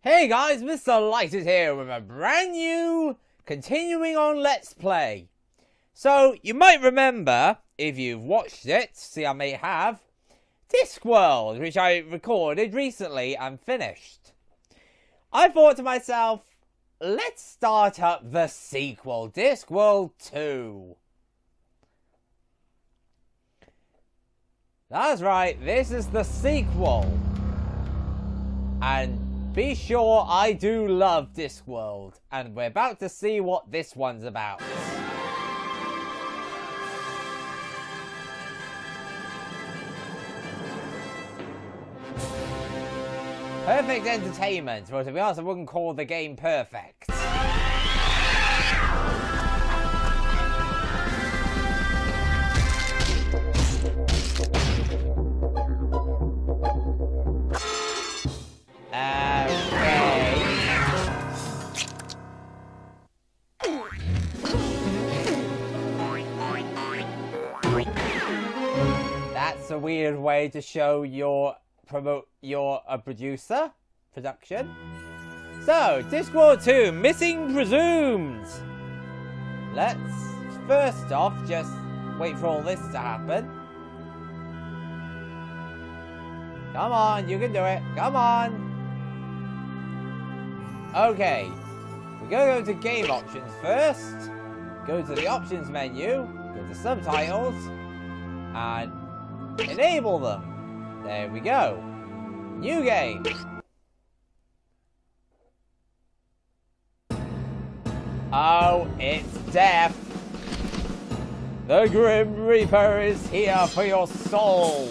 Hey guys, Mr. Lighted here with a brand new continuing on Let's Play. So, you might remember, if you've watched it, see I may have, Discworld, which I recorded recently and finished. I thought to myself, let's start up the sequel, Discworld 2. That's right, this is the sequel. And be sure I do love Discworld, and we're about to see what this one's about. Perfect entertainment, but to be honest, I wouldn't call the game perfect. That's a weird way to show you're a producer production. So, Discworld 2, Missing Presumed. Let's first off just wait for all this to happen. Come on, you can do it. Come on. Okay, we're going to go to game options first. Go to the options menu, go to subtitles, and enable them. There we go. New game. Oh, it's death. The Grim Reaper is here for your soul.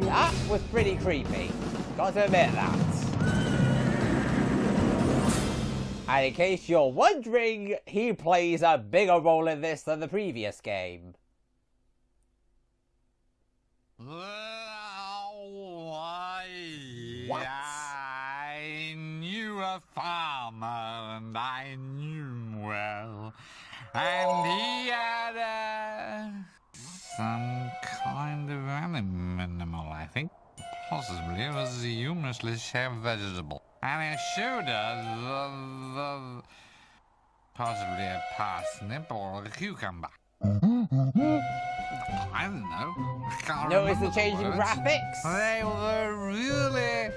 That was pretty creepy. Got to admit that. And in case you're wondering, he plays a bigger role in this than the previous game. What? I knew a farmer and I knew him well. And he had some kind of animal, I think. Possibly it was a humorously shaped vegetable. And it showed us possibly a parsnip or a cucumber. I don't know. I can't Notice the remember change in words. graphics? They were really...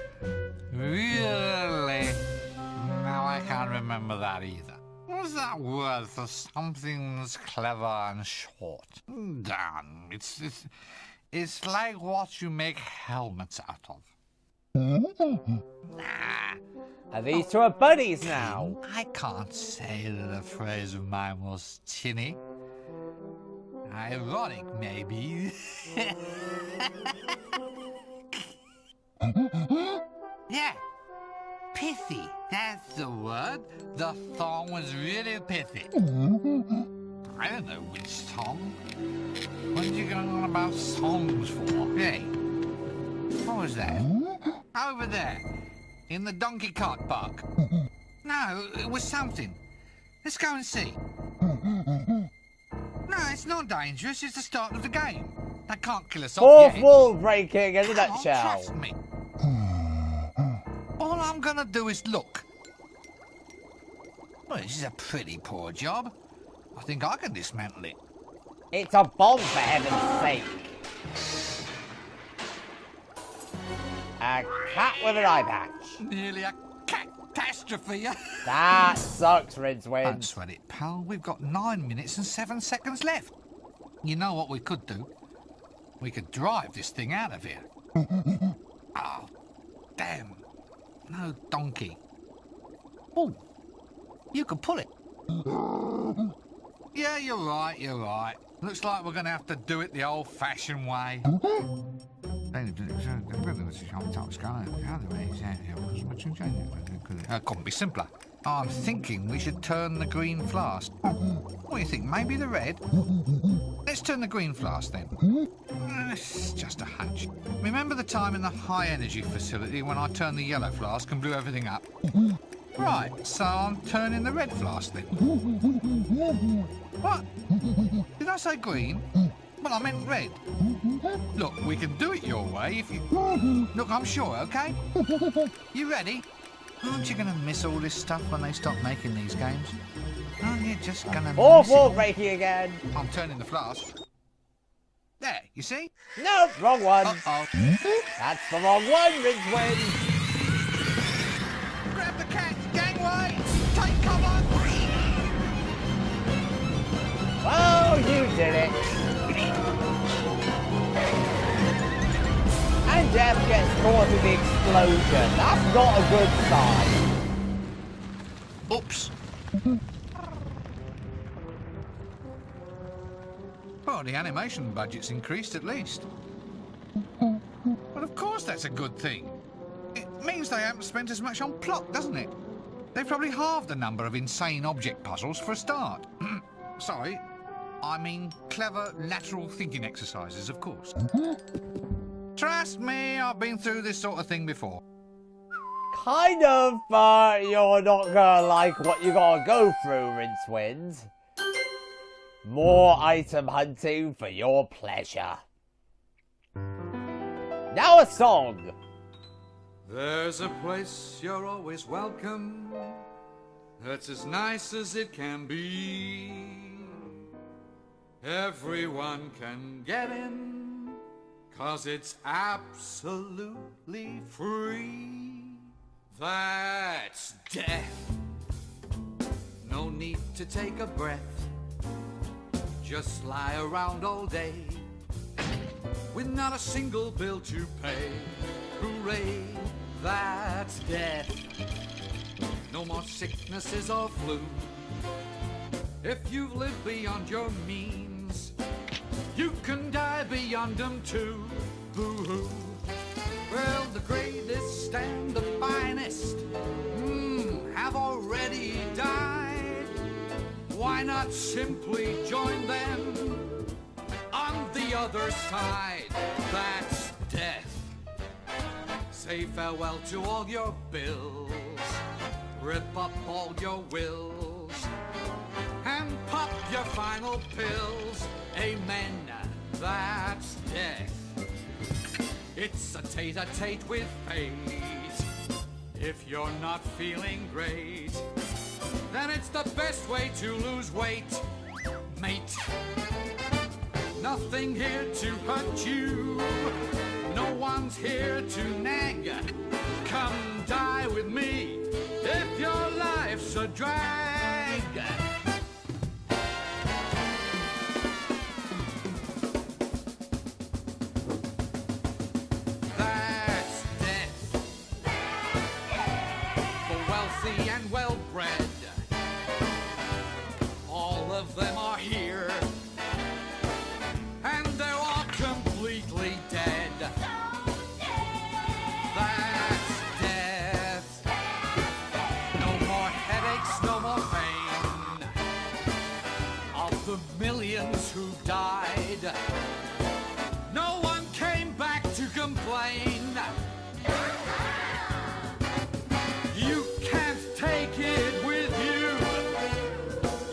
Now I can't remember that either. Was that word for something that's clever and short? Damn, it's like what you make helmets out of. And these two are buddies now. I can't say that a phrase of mine was tinny. Ironic, maybe. Yeah, pithy, that's the word. The thong was really pithy. I don't know which song. What are you going on about songs for? Hey, what was that? Over there, in the donkey cart park. No, it was something. Let's go and see. No, it's not dangerous. It's the start of the game. They can't kill us off Fourth yet. wall breaking in a Come on, nutshell. trust me. All I'm gonna do is look. Well, this is a pretty poor job. I think I can dismantle it. It's a bomb, for heaven's sake. A cat with an eye patch. Nearly a catastrophe. That sucks, Rincewind. Don't sweat it, pal. We've got 9 minutes and 7 seconds left. You know what we could do? We could drive this thing out of here. Oh, damn. No donkey. Oh, you could pull it. Yeah, you're right. Looks like we're going to have to do it the old-fashioned way. Couldn't be simpler. I'm thinking we should turn the green flask. What do you think? Maybe the red? Let's turn the green flask then. It's just a hunch. Remember the time in the high-energy facility when I turned the yellow flask and blew everything up? Right, so I'm turning the red flask then. What? Did I say green? Well, I meant red. Look, we can do it your way if you... Look, I'm sure, OK? You ready? Aren't you going to miss all this stuff when they stop making these games? Aren't you just going to Fourth wall breaking again. I'm turning the flask. There, you see? No, wrong one. Uh-oh. That's the wrong one, Rincewind. Grab the cat, gangway! Take cover! Oh, you did it. And Jeff gets caught in the explosion. That's not a good sign. Oops. Well, the animation budget's increased at least. Well, of course that's a good thing. It means they haven't spent as much on plot, doesn't it? They've probably halved the number of insane object puzzles for a start. Sorry, I mean clever lateral thinking exercises, of course. Trust me, I've been through this sort of thing before. Kind of, but you're not gonna like what you gotta go through, Rincewind. More item hunting for your pleasure. Now a song. There's a place you're always welcome, that's as nice as it can be. Everyone can get in, 'cause it's absolutely free. That's death. No need to take a breath. Just lie around all day with not a single bill to pay. Hooray, that's death. No more sicknesses or flu. If you've lived beyond your means, you can die beyond them too. Boo-hoo. Well, the greatest and the finest have already died. Why not simply join them on the other side? That's death. Say farewell to all your bills, rip up all your wills, and pop your final pills. Amen, that's death. It's a tete-a-tete with fate. If you're not feeling great, then it's the best way to lose weight, mate. Nothing here to hurt you, no one's here to nag. Come die with me if your life's a drag. That's death. For wealthy and well-bred, all of them are here, and they're all completely dead. That's death. No more headaches, no more pain. Of the millions who died, no one came back to complain. You can't take it with you.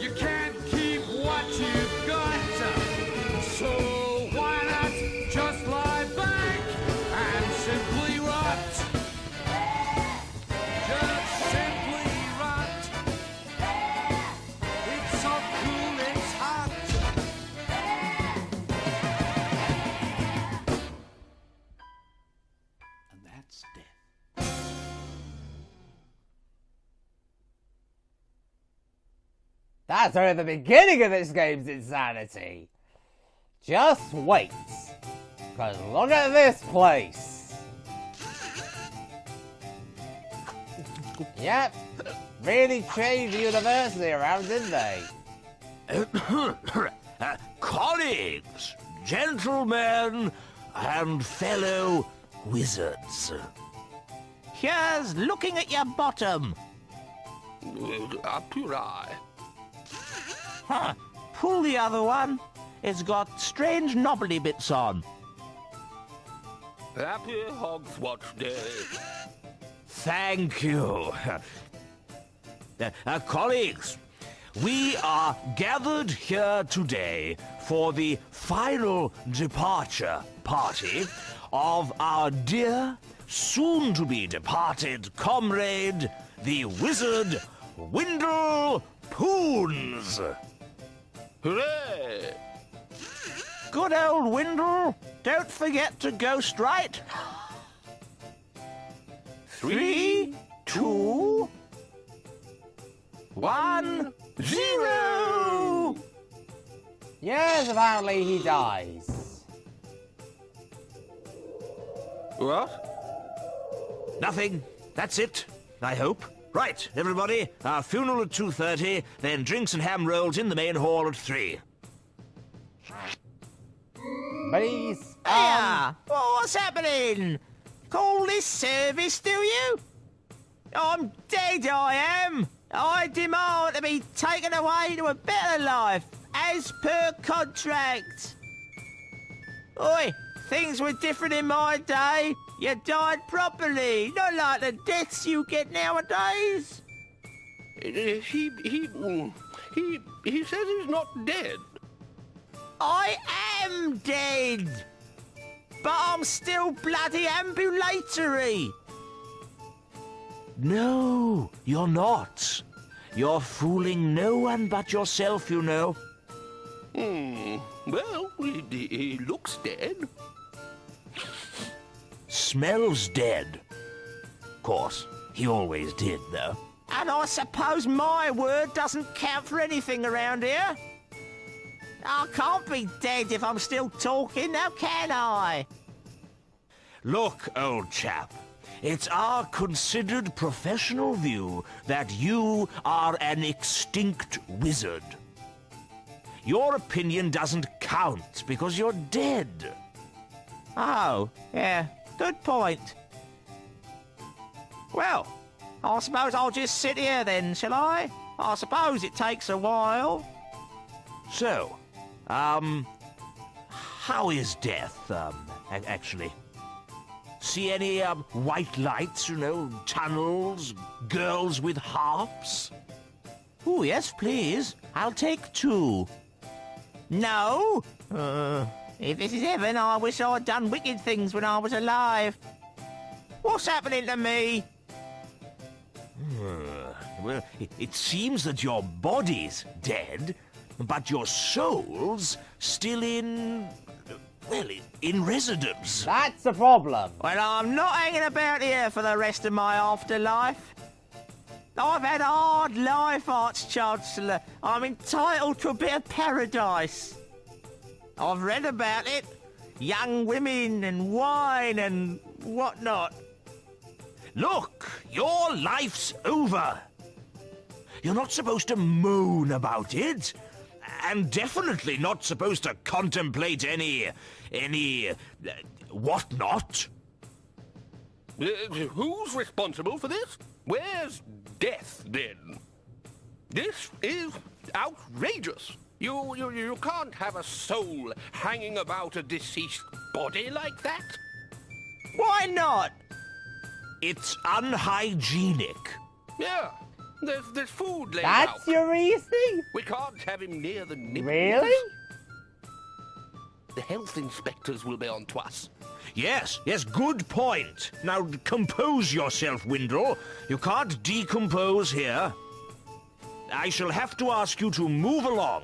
You can't keep what you've got. So why not just lie back and simply rot? Just simply rot. It's so cool, it's hot. And that's death. That's only the beginning of this game's insanity. Just wait. Because look at this place. Yep. Really changed the university around, didn't they? Colleagues, gentlemen, and fellow wizards. Here's looking at your bottom. Up your eye. Huh. Pull the other one. It's got strange knobbly bits on. Happy Hogswatch Day. Thank you. Colleagues, we are gathered here today for the final departure party of our dear, soon-to-be departed comrade, the wizard Windle Poons. Hooray! Good old Windle. Don't forget to go straight. 3, 2, 1, 0. Yes, apparently he dies. What? Nothing. That's it, I hope. Right, everybody. Our funeral at 2:30, then drinks and ham rolls in the main hall at 3. But he's... Hiya! What's happening? Call this service, do you? I'm dead, I am. I demand to be taken away to a better life, as per contract. Oi, things were different in my day. You died properly, not like the deaths you get nowadays. He says he's not dead. I am dead, but I'm still bloody ambulatory. No, you're not. You're fooling no one but yourself, you know. Well, he looks dead. Smells dead. Of course, he always did, though. And I suppose my word doesn't count for anything around here. I can't be dead if I'm still talking, now can I? Look, old chap, it's our considered professional view that you are an extinct wizard. Your opinion doesn't count because you're dead. Oh, yeah, good point. Well, I suppose I'll just sit here then, shall I? I suppose it takes a while. So, how is death, actually? See any, white lights, you know, tunnels, girls with harps? Oh, yes, please. I'll take 2. No? If this is heaven, I wish I'd done wicked things when I was alive. What's happening to me? Well, it seems that your body's dead, but your soul's still in residence. That's the problem. Well, I'm not hanging about here for the rest of my afterlife. I've had a hard life, Arch-Chancellor. I'm entitled to a bit of paradise. I've read about it. Young women and wine and whatnot. Look, your life's over. You're not supposed to moan about it. And definitely not supposed to contemplate any whatnot. Who's responsible for this? Where's death, then? This is outrageous. You can't have a soul hanging about a deceased body like that. Why not? It's unhygienic. Yeah, there's food laid out. That's your reasoning? We can't have him near the nipples. Really? The health inspectors will be on to us. Yes, good point. Now, compose yourself, Windle. You can't decompose here. I shall have to ask you to move along.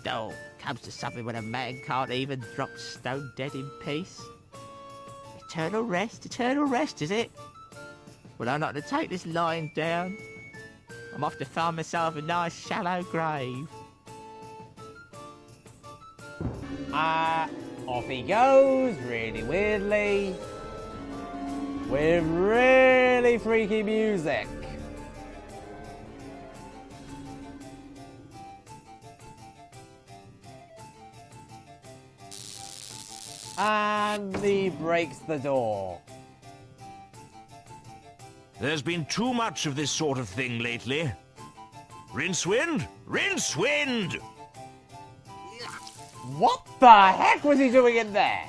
Oh, comes to something when a man can't even drop stone dead in peace. Eternal rest, is it? Well, I'm not going to take this lying down. I'm off to find myself a nice shallow grave. Off he goes, really weirdly, with really freaky music. And he breaks the door. There's been too much of this sort of thing lately. Rincewind? Rincewind! What the heck was he doing in there?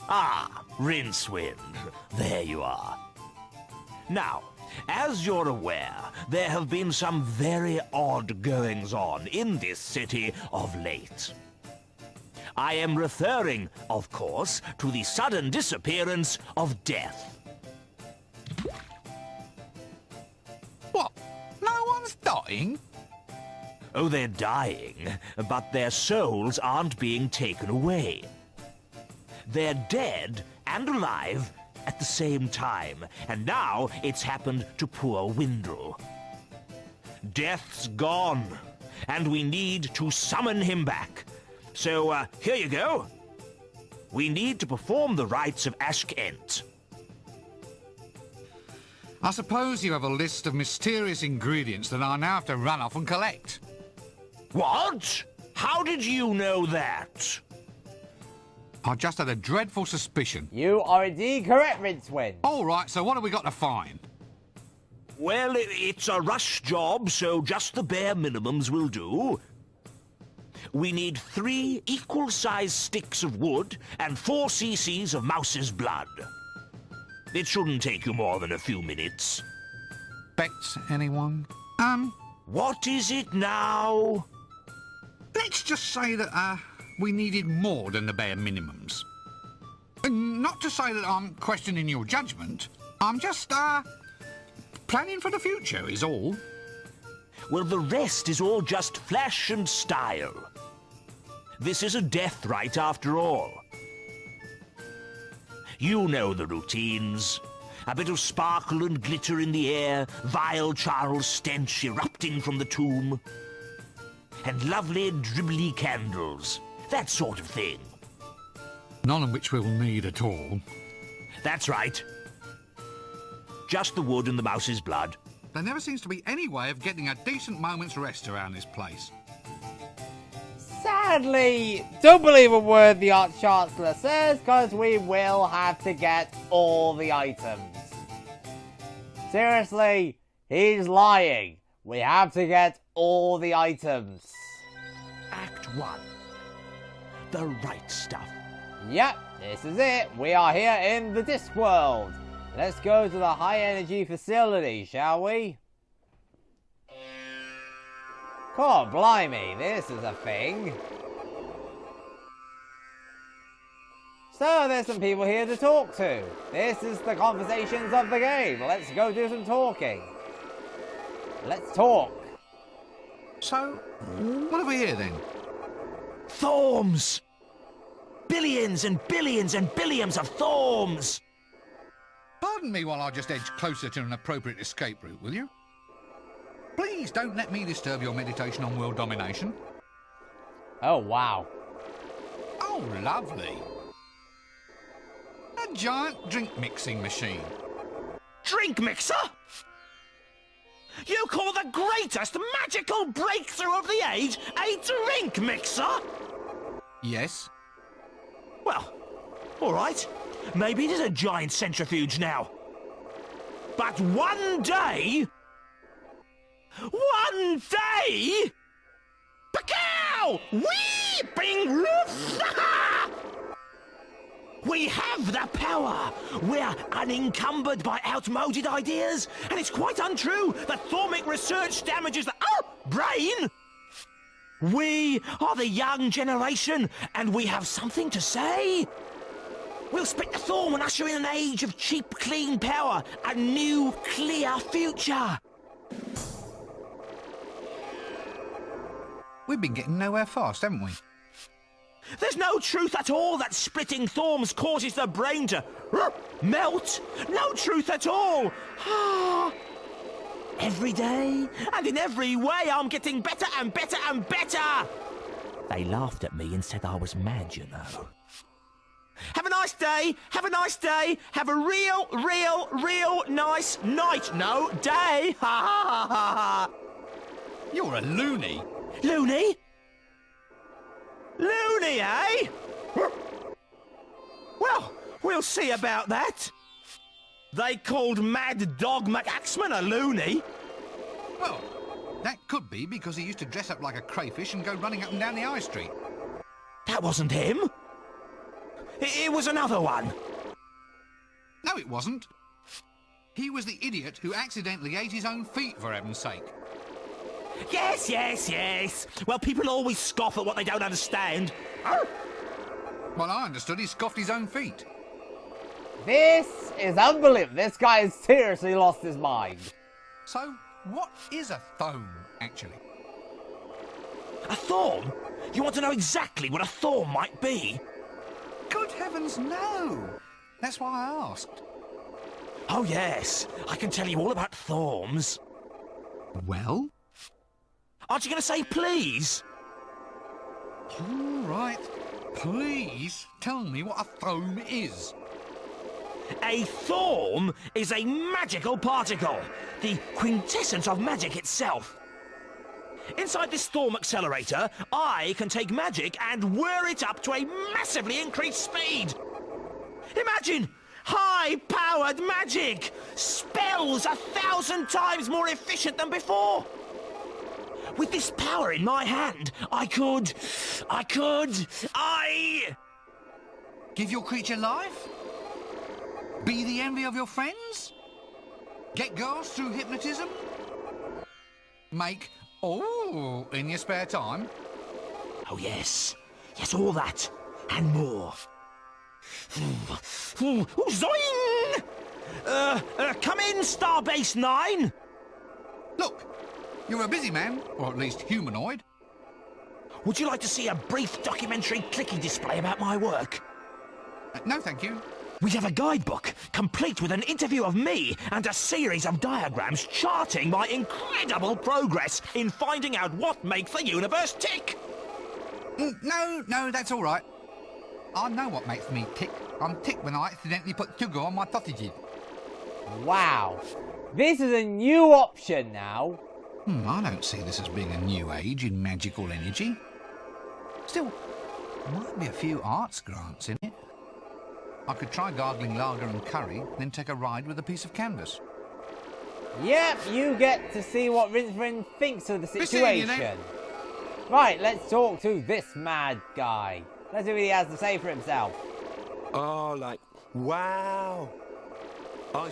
Ah, Rincewind. There you are. Now, As you're aware, there have been some very odd goings-on in this city of late. I am referring, of course, to the sudden disappearance of Death. What? No one's dying? Oh, they're dying, but their souls aren't being taken away. They're dead and alive at the same time, and now it's happened to poor Windle. Death's gone, and we need to summon him back. So, here you go. We need to perform the rites of Ashkent. I suppose you have a list of mysterious ingredients that I now have to run off and collect. What? How did you know that? I just had a dreadful suspicion. You are indeed correct, Rincewind. All right, so what have we got to find? Well, it's a rush job, so just the bare minimums will do. We need 3 equal-sized sticks of wood and 4 cc's of mouse's blood. It shouldn't take you more than a few minutes. Bets, anyone? What is it now? Let's just say that, we needed more than the bare minimums. Not to say that I'm questioning your judgment. I'm just, planning for the future is all. Well, the rest is all just flash and style. This is a death rite after all. You know the routines. A bit of sparkle and glitter in the air, vile charnel stench erupting from the tomb, and lovely dribbly candles, that sort of thing. None of which we'll need at all. That's right. Just the wood and the mouse's blood. There never seems to be any way of getting a decent moment's rest around this place. Sadly, don't believe a word the Arch-Chancellor says, because we will have to get all the items. Seriously, he's lying. We have to get all the items. Act 1. The right stuff. Yep, this is it. We are here in the Discworld. Let's go to the high-energy facility, shall we? God blimey, this is a thing. So, there's some people here to talk to. This is the conversations of the game. Let's go do some talking. Let's talk. So, what have we here then? Thorms! Billions and billions and billions of thorms! Pardon me while I just edge closer to an appropriate escape route, will you? Please don't let me disturb your meditation on world domination. Oh, wow. Oh, lovely. A giant drink mixing machine. Drink mixer? You call the greatest magical breakthrough of the age a drink mixer? Yes. Well, all right. Maybe it is a giant centrifuge now. But one day... Pacow! Weeping Roof! We have the power! We're unencumbered by outmoded ideas, and it's quite untrue that thormic research damages the brain! We are the young generation, and we have something to say. We'll split the thorn and usher in an age of cheap, clean power, a new, clear future. We've been getting nowhere fast, haven't we? There's no truth at all that splitting thorns causes the brain to melt. No truth at all. Every day, and in every way, I'm getting better and better and better. They laughed at me and said I was mad, you know. Have a nice day. Have a nice day. Have a real nice night. No, day. Ha ha ha ha. You're a loony. Loony? Loony, eh? Well, we'll see about that. They called Mad Dog McAxeman a loony. Well, that could be because he used to dress up like a crayfish and go running up and down the high street. That wasn't him. It was another one. No, it wasn't. He was the idiot who accidentally ate his own feet, for heaven's sake. Yes, yes, yes. Well, people always scoff at what they don't understand. Well, I understood he scoffed his own feet. This is unbelievable. This guy has seriously lost his mind. So, what is a thome, actually? A thorn? You want to know exactly what a thorn might be? Good heavens, no! That's why I asked. Oh, yes. I can tell you all about thorns. Well? Aren't you going to say please? All right. Please tell me what a thome is. A thorn is a magical particle, the quintessence of magic itself. Inside this Thorm accelerator, I can take magic and whir it up to a massively increased speed. Imagine high-powered magic! Spells 1,000 times more efficient than before! With this power in my hand, I... Give your creature life? Be the envy of your friends? Get girls through hypnotism? Make all in your spare time? Oh, yes. Yes, all that. And more. Zoing! Come in, Starbase 9! Look, you're a busy man, or at least humanoid. Would you like to see a brief documentary clicky display about my work? No, thank you. We have a guidebook, complete with an interview of me and a series of diagrams charting my incredible progress in finding out what makes the universe tick. No, that's all right. I know what makes me tick. I'm tick when I accidentally put sugar on my sausages. Wow. This is a new option now. I don't see this as being a new age in magical energy. Still, might be a few arts grants in it. I could try gargling lager and curry, then take a ride with a piece of canvas. Yep, you get to see what Rincewind thinks of the Be seeing you, situation. Right, let's talk to this mad guy. Let's see what he has to say for himself. Oh, like, wow. I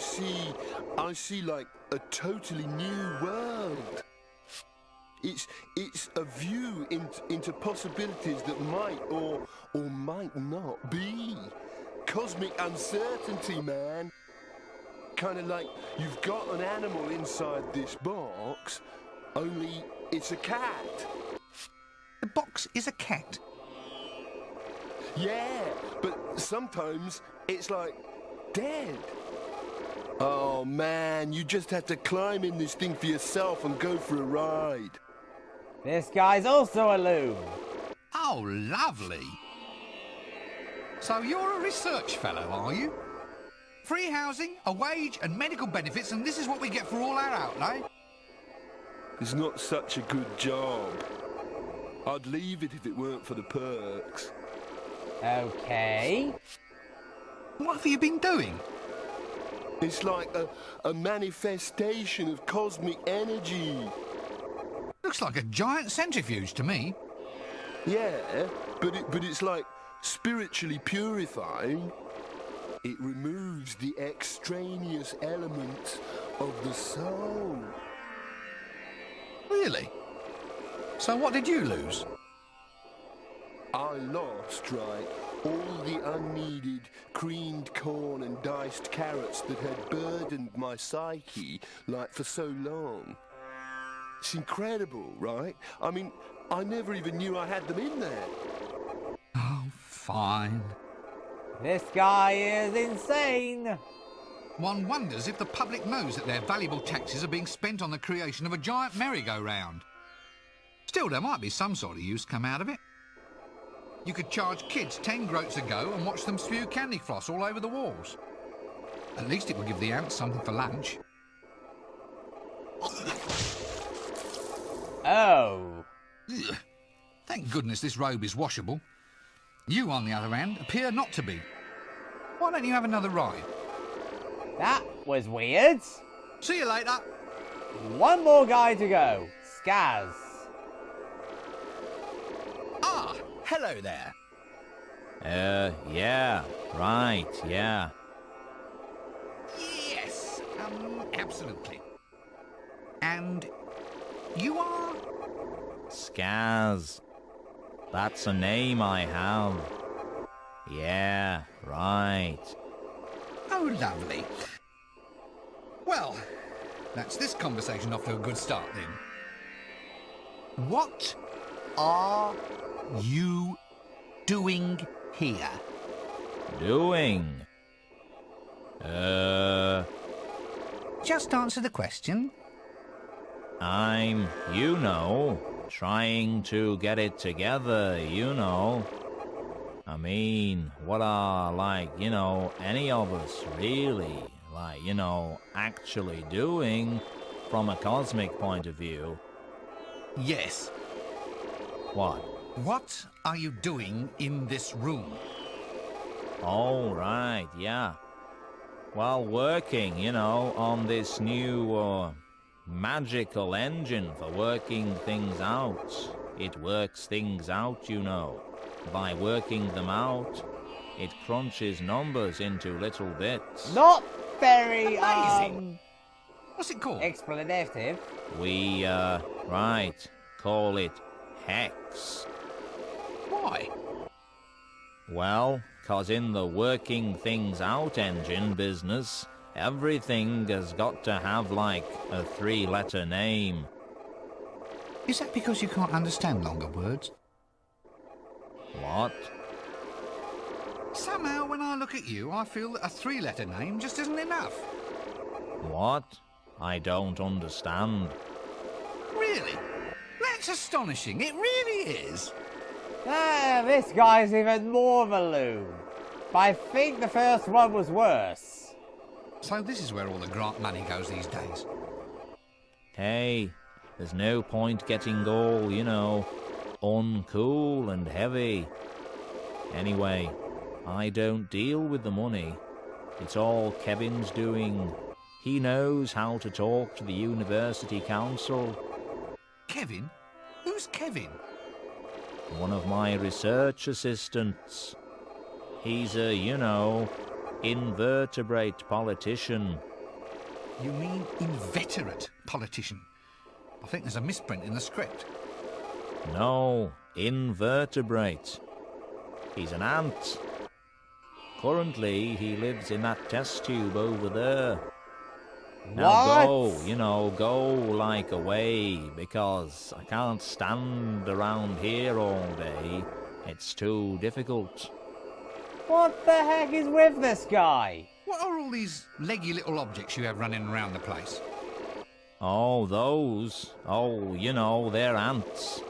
see like a totally new world. It's a view into possibilities that might or might not be. Cosmic uncertainty, man. Kind of like you've got an animal inside this box, only it's a cat. The box is a cat. Yeah, but sometimes it's like dead. Oh man, you just have to climb in this thing for yourself and go for a ride. This guy's also a loon. Oh, lovely. So you're a research fellow, are you? Free housing, a wage and medical benefits, and this is what we get for all our outlay? It's not such a good job. I'd leave it if it weren't for the perks. Okay. What have you been doing? It's like a manifestation of cosmic energy. Looks like a giant centrifuge to me. Yeah, but it's like spiritually purifying. It removes the extraneous elements of the soul. Really? So what did you lose? I lost, right, all the unneeded creamed corn and diced carrots that had burdened my psyche, like, for so long. It's incredible, right? I mean, I never even knew I had them in there. Oh, fine. This guy is insane. One wonders if the public knows that their valuable taxes are being spent on the creation of a giant merry-go-round. Still, there might be some sort of use come out of it. You could charge kids 10 groats a go and watch them spew candy floss all over the walls. At least it would give the ants something for lunch. Oh. Ugh. Thank goodness this robe is washable. You, on the other hand, appear not to be. Why don't you have another ride? That was weird. See you later. One more guy to go. Skaz. Ah, hello there. Yeah, right, yeah. Yes, Absolutely. And you are? Skaz. That's a name I have. Yeah, right. Oh, lovely. Well, that's this conversation off to a good start then. What are you doing here? Doing? Just answer the question. I'm, trying to get it together, I mean, what are, any of us really, actually doing from a cosmic point of view? Yes. What? What are you doing in this room? Oh, right, yeah. Well, working, on this new, magical engine for working things out. It works things out, By working them out, it crunches numbers into little bits. Not very, Amazing. What's it called? explanative. We, call it Hex. Why? Well, 'cause in the working things out engine business, everything has got to have, a 3-letter name. Is that because you can't understand longer words? What? Somehow, when I look at you, I feel that a 3-letter name just isn't enough. What? I don't understand. Really? That's astonishing. It really is. This guy's even more of a loon. But I think the first one was worse. So this is where all the grant money goes these days. Hey, there's no point getting all, uncool and heavy. Anyway, I don't deal with the money. It's all Kevin's doing. He knows how to talk to the university council. Kevin? Who's Kevin? One of my research assistants. He's a, invertebrate politician. You mean inveterate politician? I think there's a misprint in the script. No, invertebrate. He's an ant. Currently, he lives in that test tube over there. Now go, away, because I can't stand around here all day. It's too difficult. What the heck is with this guy? What are all these leggy little objects you have running around the place? Oh, those. Oh, they're ants.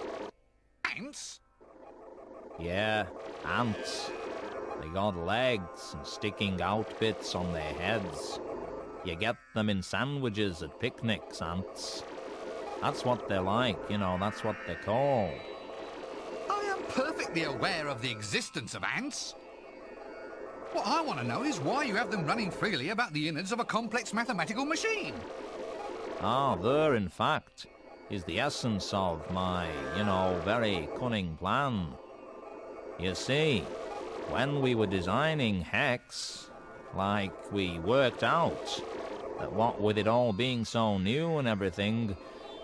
Ants? Yeah, ants. They got legs and sticking out bits on their heads. You get them in sandwiches at picnics, ants. That's what they're like, that's what they're called. I am perfectly aware of the existence of ants. What I want to know is why you have them running freely about the innards of a complex mathematical machine. Ah, there, in fact, is the essence of my, very cunning plan. You see, when we were designing Hex, we worked out that what with it all being so new and everything,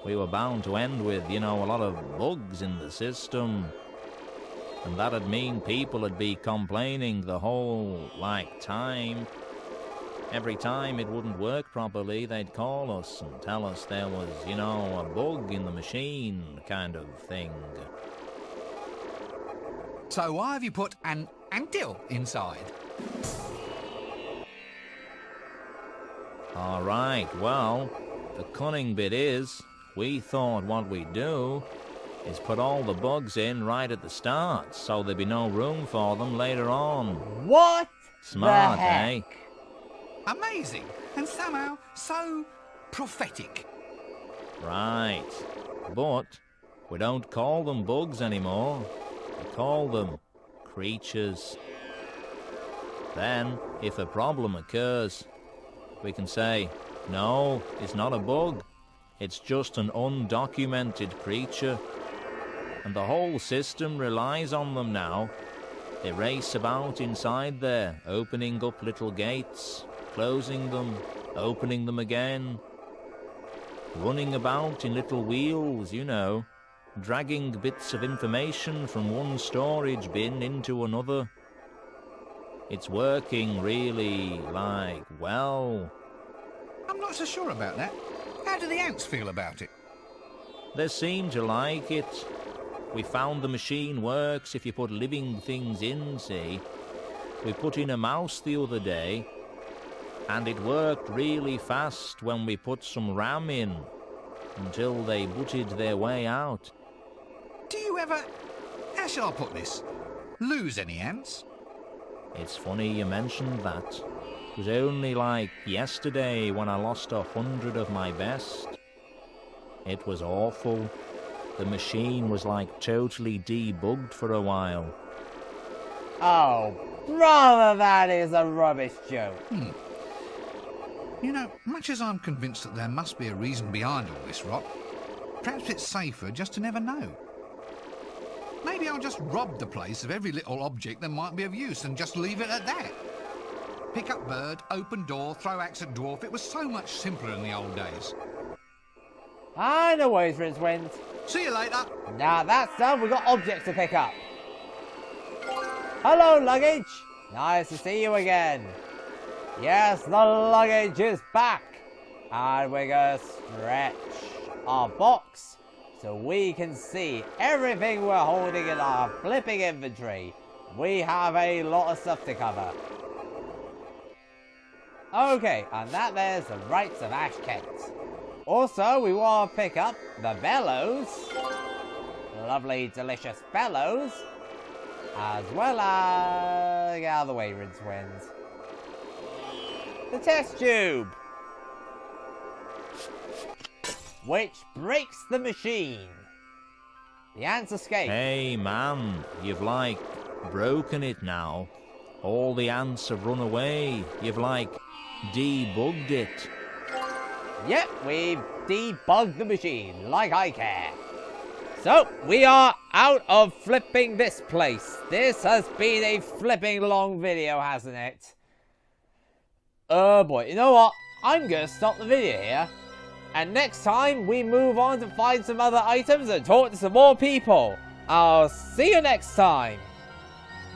we were bound to end with, a lot of bugs in the system. And that'd mean people would be complaining the whole, time. Every time it wouldn't work properly, they'd call us and tell us there was, a bug in the machine kind of thing. So why have you put an anthill inside? All right, well, the cunning bit is, we thought what we'd do is put all the bugs in right at the start, so there'd be no room for them later on. What Smart, the heck? eh? Amazing, and somehow so prophetic. Right, but we don't call them bugs anymore. We call them creatures. Then, if a problem occurs, we can say, no, it's not a bug. It's just an undocumented creature. And the whole system relies on them now. They race about inside there, opening up little gates, closing them, opening them again. Running about in little wheels, you know, dragging bits of information from one storage bin into another. It's working really, well. I'm not so sure about that. How do the ants feel about it? They seem to like it. We found the machine works if you put living things in, see. We put in a mouse the other day, and it worked really fast when we put some RAM in, until they butted their way out. Do you ever, how shall I put this, lose any ants? It's funny you mentioned that. It was only like yesterday when I lost 100 of my best. It was awful. The machine was like totally debugged for a while. Oh, brother, that is a rubbish joke. You know, much as I'm convinced that there must be a reason behind all this rot, perhaps it's safer just to never know. Maybe I'll just rob the place of every little object that might be of use and just leave it at that. Pick up bird, open door, throw axe at dwarf. It was so much simpler in the old days. I know ways, Rincewind. See you later. Now that's done, we've got objects to pick up. Hello, luggage. Nice to see you again. Yes, the luggage is back. And we're going to stretch our box so we can see everything we're holding in our flipping inventory. We have a lot of stuff to cover. Okay, and that there's the rights of Ash Kent. Also, we want to pick up the bellows. Lovely, delicious bellows. As well as... Get out of the way, Rincewind. The test tube. Which breaks the machine. The ants escape. Hey man, you've broken it now. All the ants have run away. You've debugged it. Yep, we've debugged the machine, like I care. So, we are out of flipping this place. This has been a flipping long video, hasn't it? Oh boy, you know what? I'm going to stop the video here. And next time, we move on to find some other items and talk to some more people. I'll see you next time.